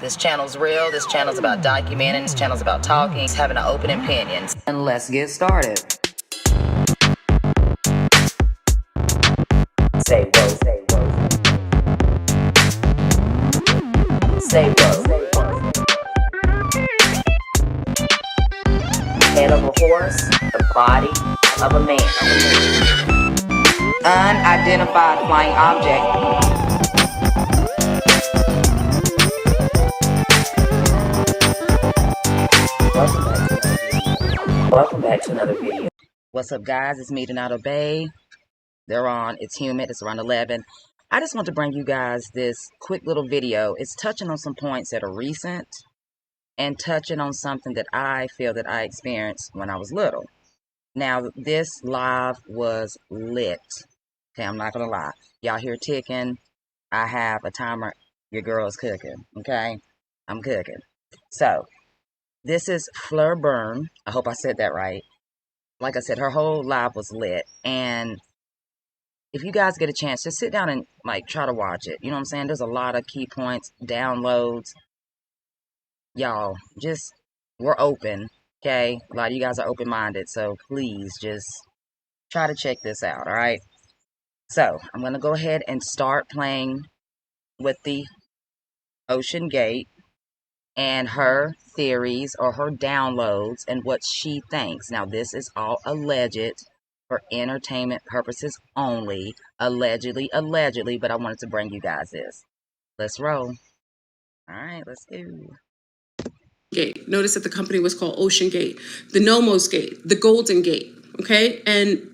This channel's real, this channel's about documenting, this channel's about talking, having an open opinion. And let's get started. Say whoa, say whoa. Say whoa. Head of a horse, the body of a man. Unidentified flying object. Welcome back to another video. What's up, guys? It's me, Donato Bay. They're on. It's humid. It's around 11. I just want to bring you guys this quick little video. It's touching on some points that are recent and touching on something that I feel that I experienced when I was little. Now, this live was lit. Okay, I'm not going to lie. Y'all hear ticking. I have a timer. Your girl is cooking. Okay? I'm cooking. So, this is FleurBrun. I hope I said that right. Like I said, her whole live was lit. And if you guys get a chance, just sit down and try to watch it. You know what I'm saying? There's a lot of key points, downloads. Y'all, we're open. Okay? A lot of you guys are open-minded. So please just try to check this out. All right? So I'm going to go ahead and start playing with the Ocean Gate and her theories or her downloads and what she thinks. Now, this is all alleged for entertainment purposes only. Allegedly, but I wanted to bring you guys this. Let's roll. All right, let's go. Gate. Notice that the company was called Ocean Gate, the Nomos Gate, the Golden Gate. Okay. And,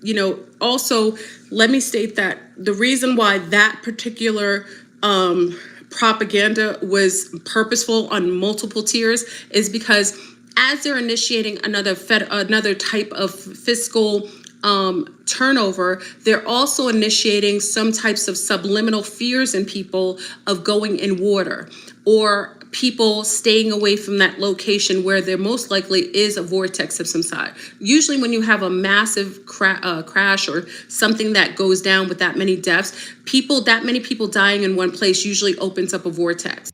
also let me state that the reason why that particular propaganda was purposeful on multiple tiers is because as they're initiating another type of fiscal turnover, they're also initiating some types of subliminal fears in people of going in water or people staying away from that location where there most likely is a vortex of some side. Usually when you have a massive crash or something that goes down with that many deaths, that many people dying in one place usually opens up a vortex.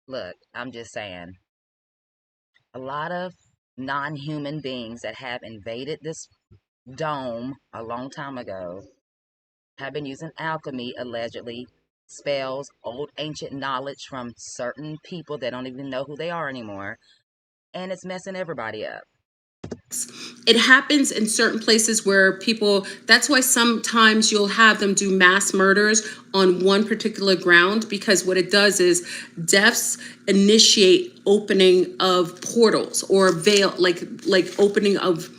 Look, I'm just saying, a lot of non-human beings that have invaded this dome a long time ago have been using alchemy, allegedly, spells, old ancient knowledge from certain people that don't even know who they are anymore, and it's messing everybody up. It happens in certain places where that's why sometimes you'll have them do mass murders on one particular ground, because what it does is deaths initiate opening of portals or veil, like opening of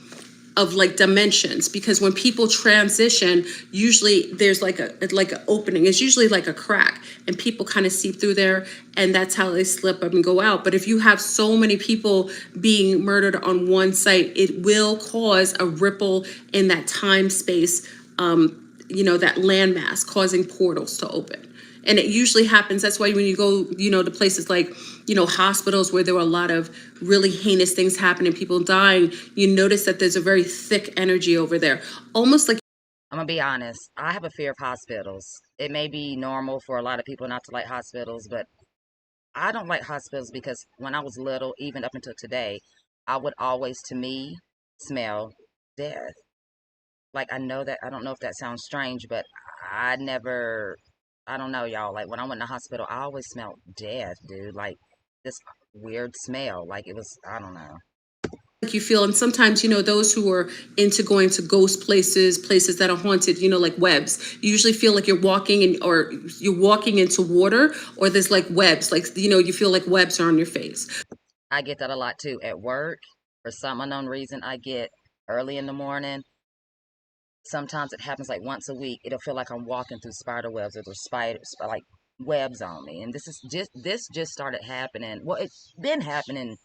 dimensions, because when people transition, usually there's like an opening. It's usually like a crack and people kind of seep through there, and that's how they slip up and go out. But if you have so many people being murdered on one site, it will cause a ripple in that time space, that landmass, causing portals to open. And it usually happens. That's why when you go, to places like, hospitals where there were a lot of really heinous things happening, people dying, you notice that there's a very thick energy over there. Almost like... I'm going to be honest. I have a fear of hospitals. It may be normal for a lot of people not to like hospitals, but I don't like hospitals because when I was little, even up until today, I would always, to me, smell death. I know that, I don't know if that sounds strange, but I don't know, y'all. When I went to the hospital, I always smelled death, dude. This weird smell. It was, I don't know. You feel, and sometimes, those who are into going to ghost places that are haunted, like webs, you usually feel like you're walking into water, or there's webs, you feel like webs are on your face. I get that a lot too. At work, for some unknown reason, I get early in the morning. Sometimes it happens once a week. It'll feel like I'm walking through spider webs, or there's spiders, webs on me. And this just started happening. Well, it's been happening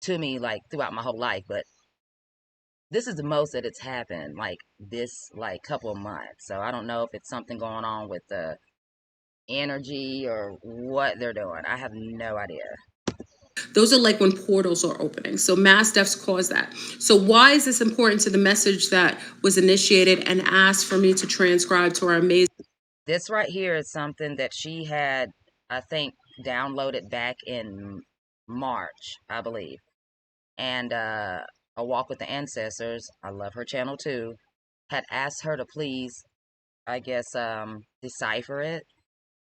to me throughout my whole life, but this is the most that it's happened this couple of months. So I don't know if it's something going on with the energy or what they're doing. I have no idea. Those are when portals are opening. So mass deaths cause that. So why is this important to the message that was initiated and asked for me to transcribe to our amazing... This right here is something that she had I think, downloaded back in March, I believe. And A Walk with the Ancestors, I love her channel too, had asked her to please, I guess, decipher it.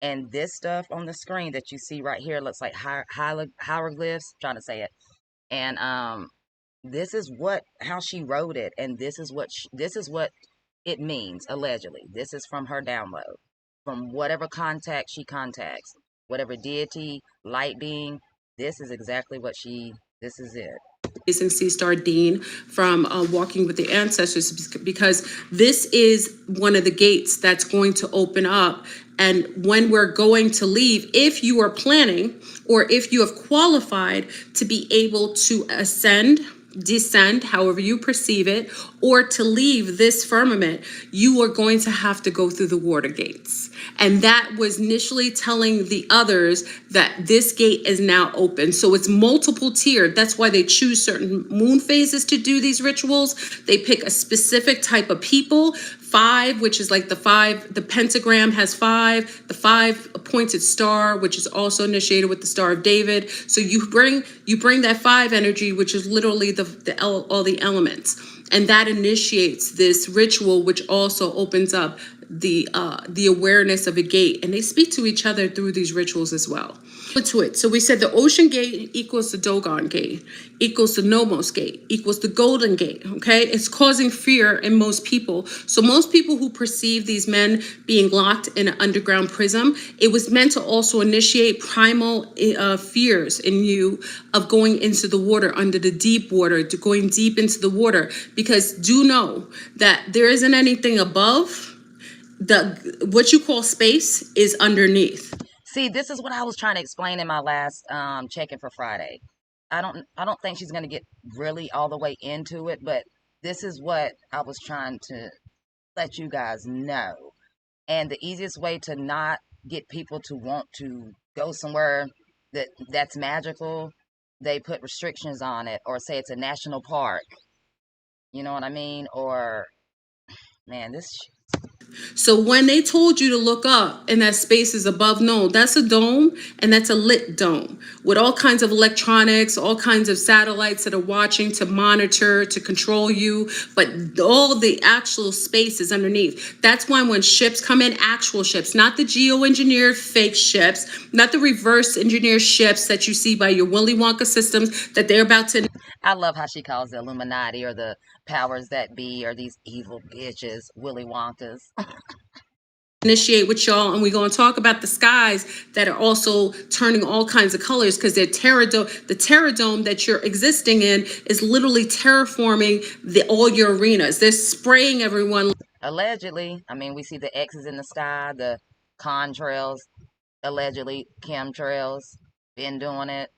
And this stuff on the screen that you see right here looks like hieroglyphs, trying to say it. And this is how she wrote it, and this is what it means, allegedly. This is from her download, from whatever contact she contacts, whatever deity, light being. This is exactly what this is it. Amazing C Star Dean from Walking with the Ancestors, because this is one of the gates that's going to open up. And when we're going to leave, if you are planning or if you have qualified to be able to ascend, descend, however you perceive it, or to leave this firmament, you are going to have to go through the water gates. And that was initially telling the others that this gate is now open. So it's multiple tiered. That's why they choose certain moon phases to do these rituals. They pick a specific type of people. 5, which is like the pentagram has 5, the 5 appointed star, which is also initiated with the Star of David. So you bring that 5 energy, which is literally all the elements. And that initiates this ritual, which also opens up the awareness of a gate. And they speak to each other through these rituals as well. To it. So we said the Ocean Gate equals the Dogon Gate, equals the Nomos Gate, equals the Golden Gate, okay? It's causing fear in most people. So most people who perceive these men being locked in an underground prison, it was meant to also initiate primal fears in you of going into the water, under the deep water, to going deep into the water. Because do know that there isn't anything above. What you call space is underneath. See, this is what I was trying to explain in my last check-in for Friday. I don't think she's gonna get really all the way into it, but this is what I was trying to let you guys know. And the easiest way to not get people to want to go somewhere that's magical, they put restrictions on it, or say it's a national park. You know what I mean? Or, man, this. So when they told you to look up and that space is above, no, that's a dome, and that's a lit dome with all kinds of electronics, all kinds of satellites that are watching to monitor, to control you. But all the actual space is underneath. That's why when ships come in, actual ships, not the geoengineered fake ships, not the reverse engineered ships that you see by your Willy Wonka systems that they're about to. I love how she calls the Illuminati or the powers that be or these evil bitches, Willy Wonkas. Initiate with y'all, and we're going to talk about the skies that are also turning all kinds of colors, because the terradome that you're existing in is literally terraforming all your arenas. They're spraying everyone. Allegedly, I mean, we see the X's in the sky, the contrails, allegedly chemtrails, been doing it.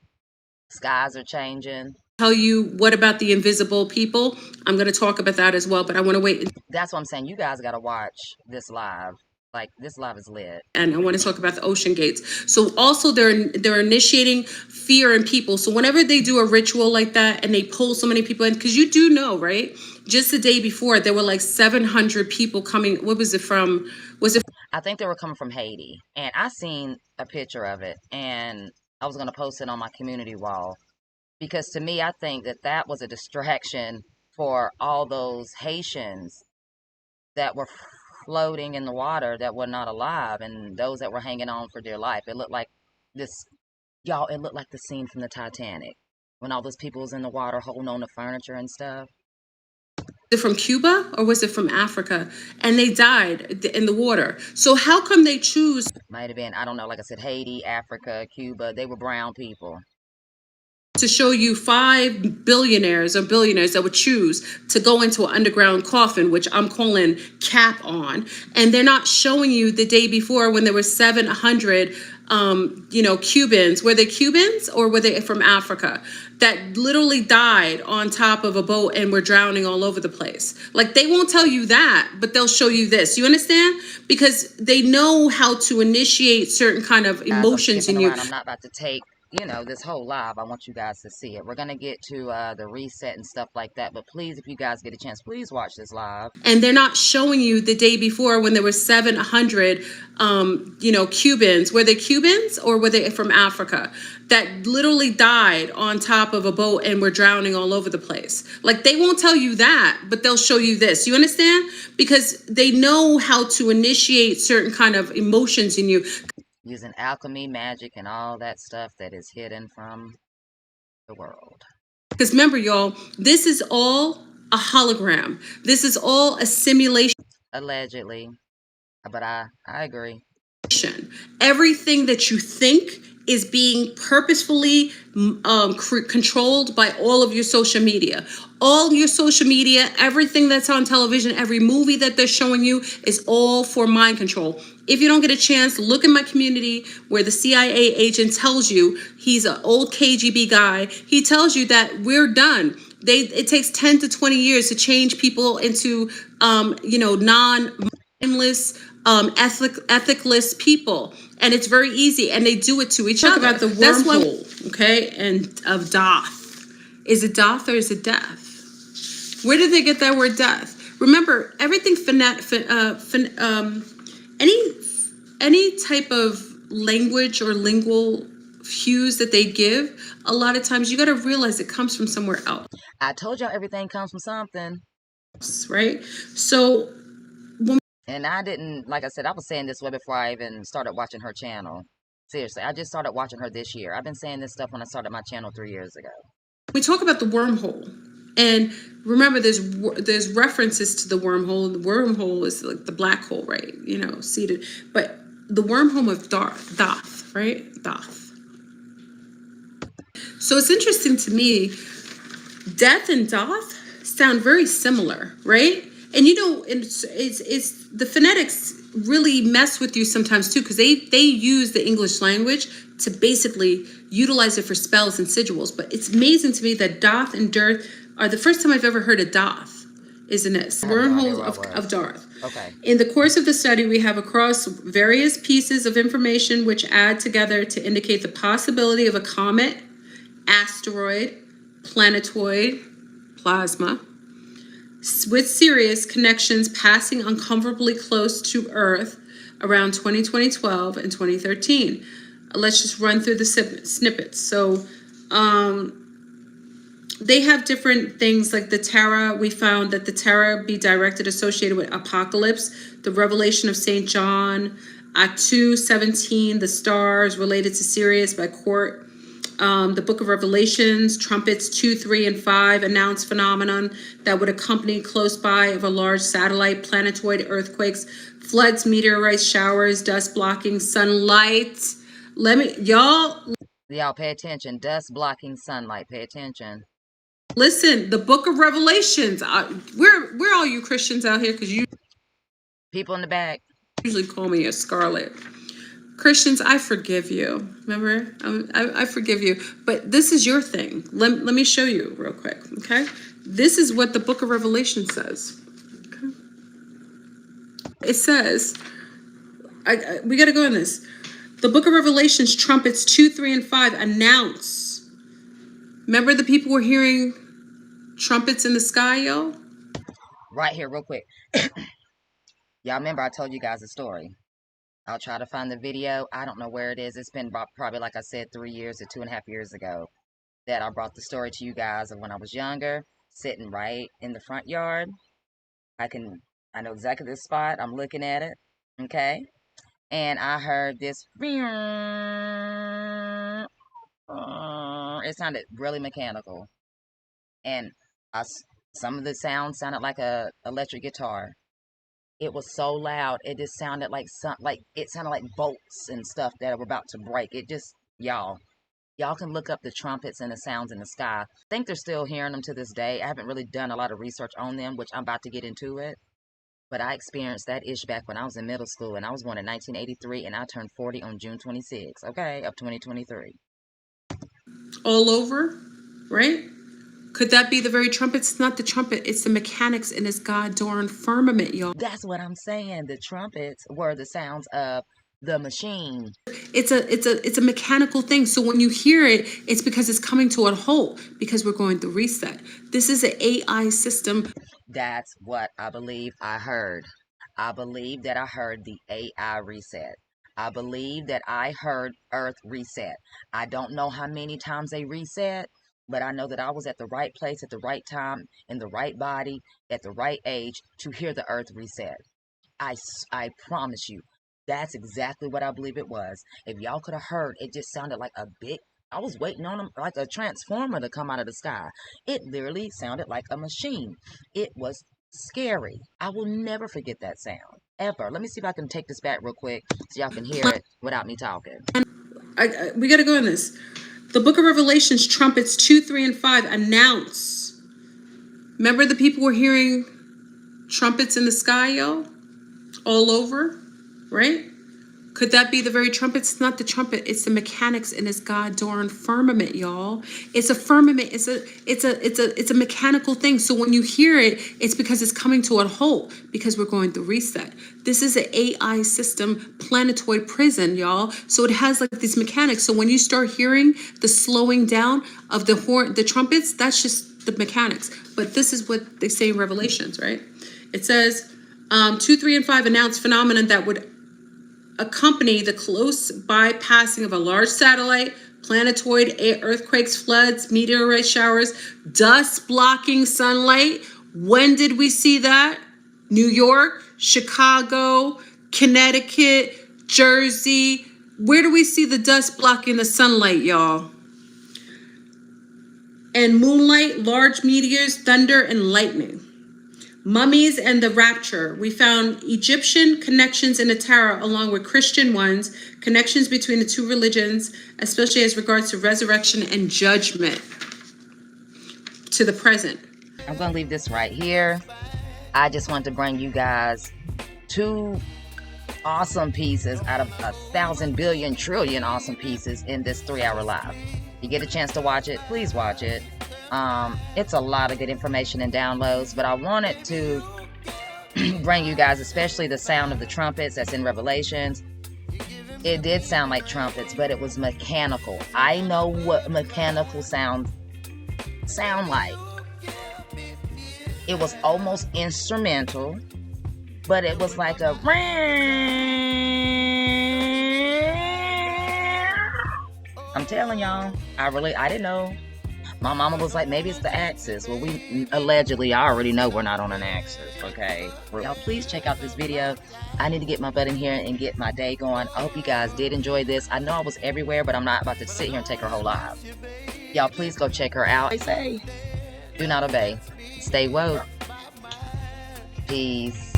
Skies are changing. Tell you what about the invisible people? I'm going to talk about that as well, but I want to wait. That's what I'm saying. You guys got to watch this live. Like, this live is lit. And I want to talk about the ocean gates. So also they're initiating fear in people. So whenever they do a ritual like that and they pull so many people in, because you do know, right? Just the day before, there were like 700 people coming. What was it from? I think they were coming from Haiti. And I seen a picture of it. And I was going to post it on my community wall. Because to me, I think that was a distraction for all those Haitians that were floating in the water that were not alive, and those that were hanging on for dear life. It looked like this, y'all, it looked like the scene from the Titanic when all those people was in the water holding on to furniture and stuff. Was it from Cuba or was it from Africa? And they died in the water. So how come they choose? Might have been, I don't know, like I said, Haiti, Africa, Cuba. They were brown people. To show you 5 billionaires or billionaires that would choose to go into an underground coffin, which I'm calling cap on. And they're not showing you the day before when there were 700, Cubans. Were they Cubans or were they from Africa that literally died on top of a boat and were drowning all over the place? Like, they won't tell you that, but they'll show you this. You understand? Because they know how to initiate certain kind of emotions in you. I'm not about to take you know, this whole live. I want you guys to see it. We're going to get to the reset and stuff like that. But please, if you guys get a chance, please watch this live. And they're not showing you the day before when there were 700, Cubans. Were they Cubans or were they from Africa that literally died on top of a boat and were drowning all over the place? Like, they won't tell you that, but they'll show you this. You understand? Because they know how to initiate certain kind of emotions in you. Using alchemy, magic, and all that stuff that is hidden from the world. Because remember, y'all, this is all a hologram. This is all a simulation. Allegedly. But I agree. Everything that you think is being purposefully controlled by all of your social media. All your social media, everything that's on television, every movie that they're showing you is all for mind control. If you don't get a chance, look in my community where the CIA agent tells you, he's an old KGB guy, he tells you that we're done. It takes 10 to 20 years to change people into non-mindless, ethicless people, and it's very easy, and they do it to each other. Talk about the wormhole, okay, and of Doth. Is it Doth or is it death? Where did they get that word death? Remember, everything any type of language or lingual hues that they give, a lot of times you got to realize it comes from somewhere else. I told y'all everything comes from something, right? So. And I didn't, like I said, I was saying this way before I even started watching her channel. Seriously, I just started watching her this year. I've been saying this stuff when I started my channel 3 years ago. We talk about the wormhole. And remember, there's references to the wormhole. The wormhole is like the black hole, right? Seated. But the wormhole of Doth, right? Doth. So it's interesting to me, death and Doth sound very similar, right? And it's the phonetics really mess with you sometimes too, because they use the English language to basically utilize it for spells and sigils. But it's amazing to me that Doth and Dearth are the first time I've ever heard of Doth, isn't it? Wormhole of Darth. Okay. In the course of the study, we have across various pieces of information which add together to indicate the possibility of a comet, asteroid, planetoid, plasma, with Sirius connections passing uncomfortably close to Earth around 2012 and 2013. Let's just run through the snippets. So they have different things like the Terra. We found that the Terra be directed associated with Apocalypse, the Revelation of St. John, Act 2:17, the stars related to Sirius by Court. The Book of Revelations, trumpets 2, 3, and 5 announce phenomenon that would accompany close by of a large satellite, planetoid, earthquakes, floods, meteorites, showers, dust blocking sunlight. Y'all pay attention. Dust blocking sunlight. Pay attention. Listen, the Book of Revelations. Where all you Christians out here? Because you people in the back usually call me a scarlet. Christians, I forgive you. Remember, I forgive you. But this is your thing. Let me show you real quick, okay? This is what the Book of Revelation says. Okay? It says, we got to go in this. The Book of Revelation's trumpets 2, 3, and 5 announce. Remember the people were hearing trumpets in the sky, yo? Right here, real quick. Y'all remember I told you guys a story. I'll try to find the video. I don't know where it is. It's been probably, like I said, 3 years or 2.5 years ago that I brought the story to you guys of when I was younger, sitting right in the front yard. I know exactly the spot. I'm looking at it, okay? And I heard this. It sounded really mechanical. And some of the sounds sounded like a electric guitar. It was so loud. It just sounded like it sounded like bolts and stuff that were about to break. It just, y'all can look up the trumpets and the sounds in the sky. I think they're still hearing them to this day. I haven't really done a lot of research on them, which I'm about to get into it. But I experienced that ish back when I was in middle school, and I was born in 1983, and I turned 40 on June 26, okay, of 2023. All over, right? Could that be the very trumpet? It's not the trumpet. It's the mechanics in this God-darn firmament, y'all. That's what I'm saying. The trumpets were the sounds of the machine. It's a mechanical thing. So when you hear it, it's because it's coming to a halt because we're going through reset. This is an AI system. That's what I believe I heard. I believe that I heard the AI reset. I believe that I heard Earth reset. I don't know how many times they reset, but I know that I was at the right place at the right time, in the right body, at the right age to hear the Earth reset. I promise you, that's exactly what I believe it was. If y'all could have heard, it just sounded like a big, I was waiting on them like a transformer to come out of the sky. It literally sounded like a machine. It was scary. I will never forget that sound, ever. Let me see if I can take this back real quick so y'all can hear it without me talking. We got to go in this. The book of Revelations, trumpets 2, 3, and 5 announce. Remember the people were hearing trumpets in the sky, yo? All over, right? Could that be the very trumpet? It's not the trumpet, it's the mechanics in this God-darn firmament, y'all. It's a firmament, it's a mechanical thing. So when you hear it, it's because it's coming to a halt, because we're going through reset. This is an AI system, planetoid prison, y'all. So it has like these mechanics. So when you start hearing the slowing down of the horn, the trumpets, that's just the mechanics. But this is what they say in Revelations, right? It says 2, 3, and 5 announce phenomenon that would accompany the close bypassing of a large satellite, planetoid, earthquakes, floods, meteorite showers, dust blocking sunlight. When did we see that? New York, Chicago, Connecticut, Jersey. Where do we see the dust blocking the sunlight, y'all? And moonlight, large meteors, thunder, and lightning. Mummies and the rapture. We found Egyptian connections in the Tarot along with Christian ones, connections between the two religions, especially as regards to resurrection and judgment to the present. I'm going to leave this right here. I just wanted to bring you guys 2 awesome pieces out of 1,000 billion trillion awesome pieces in this 3-hour live. If you get a chance to watch it, please watch it. It's a lot of good information and downloads, but I wanted to bring you guys, especially the sound of the trumpets that's in Revelations. It did sound like trumpets, but it was mechanical. I know what mechanical sounds sound like. It was almost instrumental, but it was like a... I'm telling y'all, I didn't know. My mama was like, maybe it's the axis. Well, we allegedly, I already know we're not on an axis, okay? Y'all, please check out this video. I need to get my butt in here and get my day going. I hope you guys did enjoy this. I know I was everywhere, but I'm not about to sit here and take her whole live. Y'all, please go check her out. I say, do not obey. Stay woke. Peace.